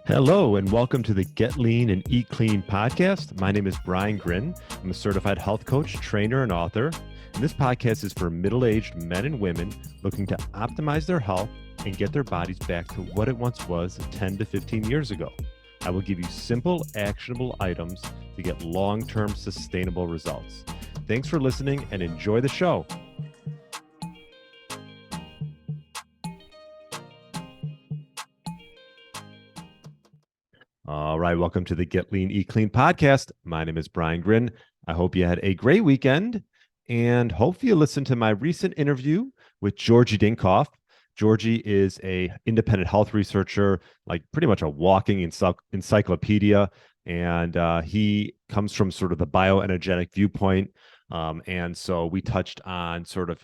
Hello, and welcome to the Get Lean and Eat Clean podcast. My name is Brian Grin. I'm a certified health coach, trainer, and author. And this podcast is for middle aged men and women looking to optimize their health and get their bodies back to what it once was 10 to 15 years ago. I will give you simple, actionable items to get long term sustainable results. Thanks for listening and enjoy the show. All right, welcome to the Get Lean, Eat Clean podcast. My name is Brian Grin. I hope you had a great weekend, and hopefully you listened to my recent interview with Georgie Dinkoff. Georgie is a independent health researcher, like pretty much a walking encyclopedia, and he comes from sort of the bioenergetic viewpoint. And so we touched on sort of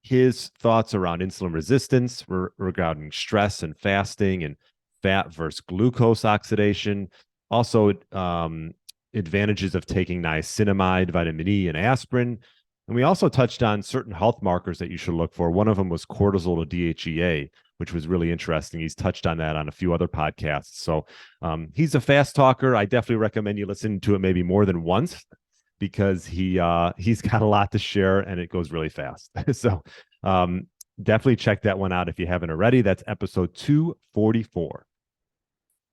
his thoughts around insulin resistance regarding stress and fasting and fat versus glucose oxidation. Also, advantages of taking niacinamide, vitamin E, and aspirin. And we also touched on certain health markers that you should look for. One of them was cortisol to DHEA, which was really interesting. He's touched on that on a few other podcasts. So he's a fast talker. I definitely recommend you listen to it maybe more than once because he's got a lot to share and it goes really fast. So definitely check that one out if you haven't already. That's episode 244.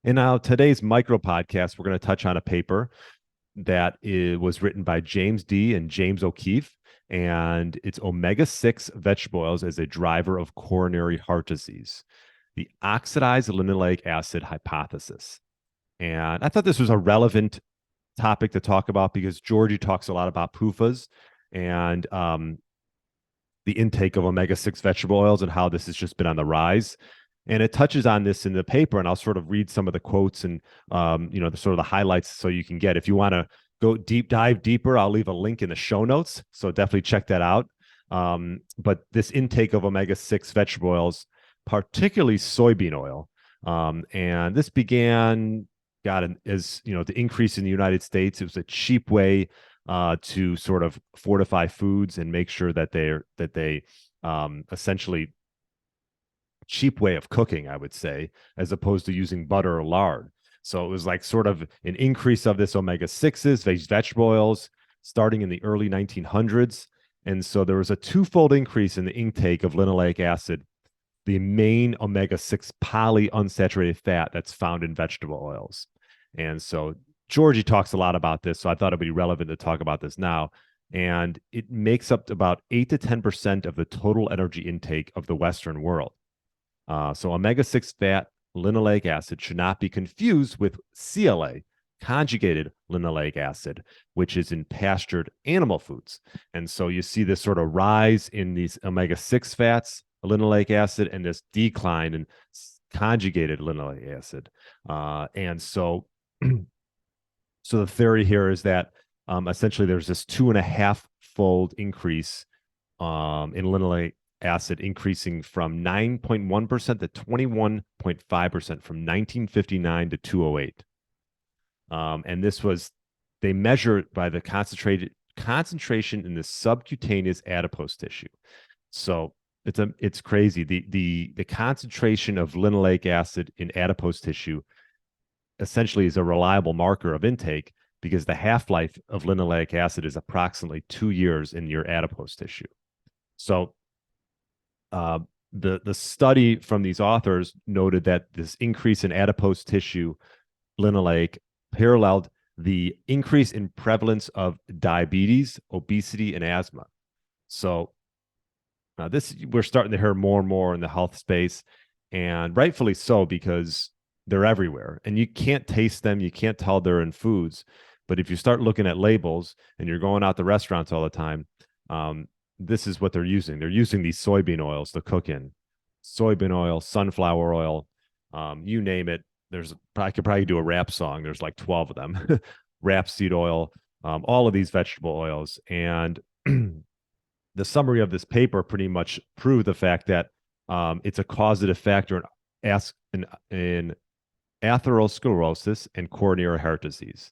And now today's micro podcast, we're going to touch on a paper that was written by James D. and James O'Keefe, and it's omega-6 vegetable oils as a driver of coronary heart disease, the oxidized linoleic acid hypothesis. And I thought this was a relevant topic to talk about because Georgie talks a lot about PUFAs and the intake of omega-6 vegetable oils and how this has just been on the rise. And it touches on this in the paper, and I'll sort of read some of the quotes and the sort of the highlights so you can get. If you want to go dive deeper, I'll leave a link in the show notes, so definitely check that out. But this intake of omega-6 vegetable oils, particularly soybean oil, and this began, as you know, the increase in the United States. It was a cheap way to sort of fortify foods and make sure that they essentially cheap way of cooking, I would say, as opposed to using butter or lard. So it was like sort of an increase of this omega-6s, these vegetable oils, starting in the early 1900s. And so there was a twofold increase in the intake of linoleic acid, the main omega-6 polyunsaturated fat that's found in vegetable oils. And so Georgie talks a lot about this, so I thought it'd be relevant to talk about this now. And it makes up about 8 to 10% of the total energy intake of the Western world. So omega-6 fat linoleic acid should not be confused with CLA, conjugated linoleic acid, which is in pastured animal foods. And so you see this sort of rise in these omega-6 fats, linoleic acid, and this decline in conjugated linoleic acid. And so, so the theory here is that essentially there's this 2.5-fold increase in linoleic acid, increasing from 9.1% to 21.5% from 1959 to 2008. And this was, they measured by the concentration in the subcutaneous adipose tissue. So it's crazy. The concentration of linoleic acid in adipose tissue essentially is a reliable marker of intake because the half-life of linoleic acid is approximately 2 years in your adipose tissue. So the study from these authors noted that this increase in adipose tissue linoleic paralleled the increase in prevalence of diabetes, obesity, and asthma. So this, we're starting to hear more and more in the health space, and rightfully so, because they're everywhere and you can't taste them, you can't tell they're in foods. But if you start looking at labels and you're going out to restaurants all the time, this is what they're using. They're using these soybean oils to cook in. Soybean oil, sunflower oil, you name it. I could probably do a rap song. There's like 12 of them. Rapeseed oil, all of these vegetable oils. And the summary of this paper pretty much proved the fact that it's a causative factor in atherosclerosis and coronary heart disease.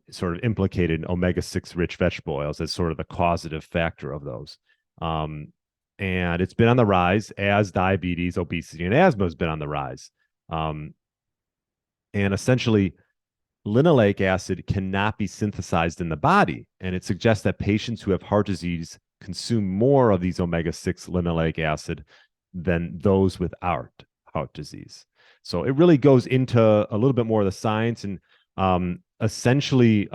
Sort of implicated in omega-6 rich vegetable oils as sort of the causative factor of those. And it's been on the rise as diabetes, obesity, and asthma has been on the rise. And essentially, linoleic acid cannot be synthesized in the body. And it suggests that patients who have heart disease consume more of these omega-6 linoleic acid than those without heart disease. So it really goes into a little bit more of the science. And essentially,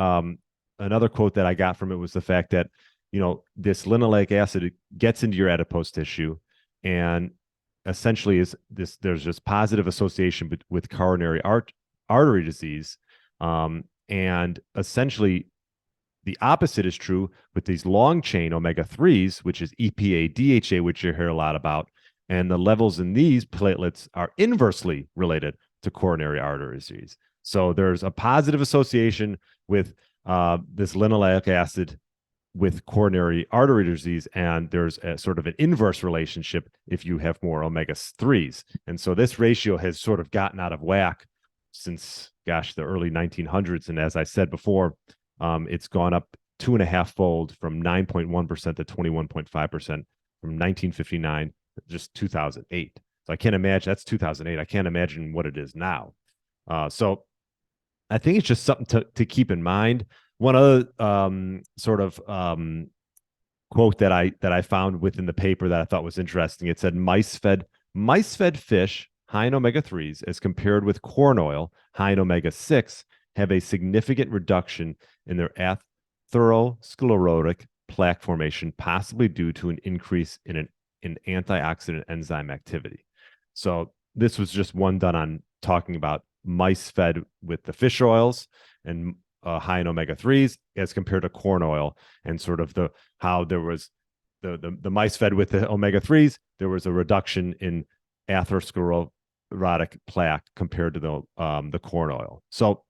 another quote that I got from it was the fact that, this linoleic acid gets into your adipose tissue, and essentially there's this positive association with coronary artery disease. And essentially, the opposite is true with these long chain omega-3s, which is EPA, DHA, which you hear a lot about. And the levels in these platelets are inversely related to coronary artery disease. So there's a positive association with this linoleic acid with coronary artery disease, and there's a sort of an inverse relationship if you have more omega-3s. And so this ratio has sort of gotten out of whack since, the early 1900s. And as I said before, it's gone up 2.5-fold from 9.1% to 21.5% from 1959 to just 2008. So I can't imagine, that's 2008. I can't imagine what it is now. So I think it's just something to keep in mind. One other quote that I found within the paper that I thought was interesting. It said mice-fed fish high in omega-3s as compared with corn oil high in omega-6 have a significant reduction in their atherosclerotic plaque formation, possibly due to an increase in antioxidant enzyme activity. So this was just one done on talking about mice fed with the fish oils and high in omega-3s as compared to corn oil, and sort of how there was the mice fed with the omega-3s, there was a reduction in atherosclerotic plaque compared to the corn oil. So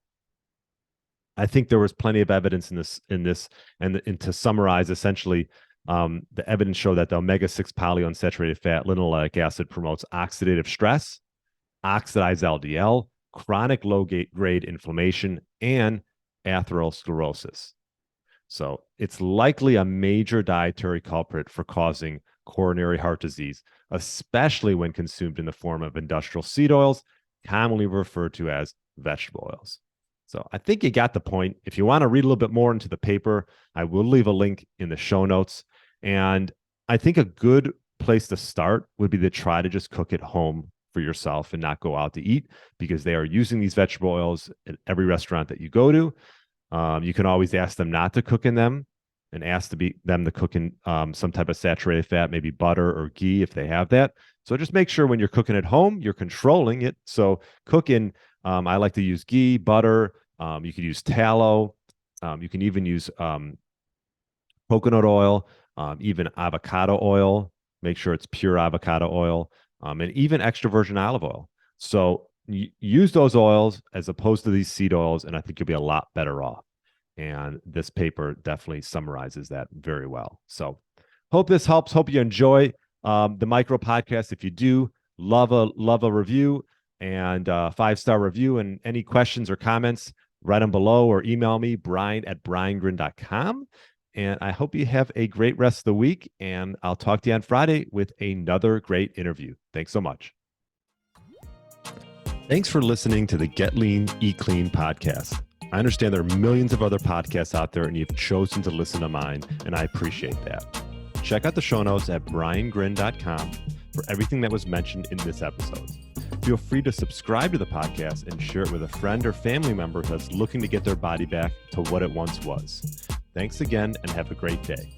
I think there was plenty of evidence in this, and to summarize, essentially, the evidence showed that the omega-6 polyunsaturated fat linoleic acid promotes oxidative stress, oxidized LDL, chronic low-grade inflammation, and atherosclerosis. So it's likely a major dietary culprit for causing coronary heart disease, especially when consumed in the form of industrial seed oils, commonly referred to as vegetable oils. So I think you got the point. If you want to read a little bit more into the paper, I will leave a link in the show notes. And I think a good place to start would be to try to just cook at home for yourself and not go out to eat, because they are using these vegetable oils at every restaurant that you go to. You can always ask them not to cook in them, and ask them to cook in some type of saturated fat, maybe butter or ghee if they have that. So just make sure when you're cooking at home, you're controlling it. So cook in, I like to use ghee, butter. You could use tallow. You can even use coconut oil, even avocado oil. Make sure it's pure avocado oil, and even extra virgin olive oil. So use those oils as opposed to these seed oils, and I think you'll be a lot better off. And this paper definitely summarizes that very well. So hope this helps. Hope you enjoy the micro podcast. If you do, love a review and 5-star review. And any questions or comments, write them below or email me, brian@briangrin.com. And I hope you have a great rest of the week. And I'll talk to you on Friday with another great interview. Thanks so much. Thanks for listening to the Get Lean, Eat Clean podcast. I understand there are millions of other podcasts out there, and you've chosen to listen to mine, and I appreciate that. Check out the show notes at briangrin.com for everything that was mentioned in this episode. Feel free to subscribe to the podcast and share it with a friend or family member that's looking to get their body back to what it once was. Thanks again, and have a great day.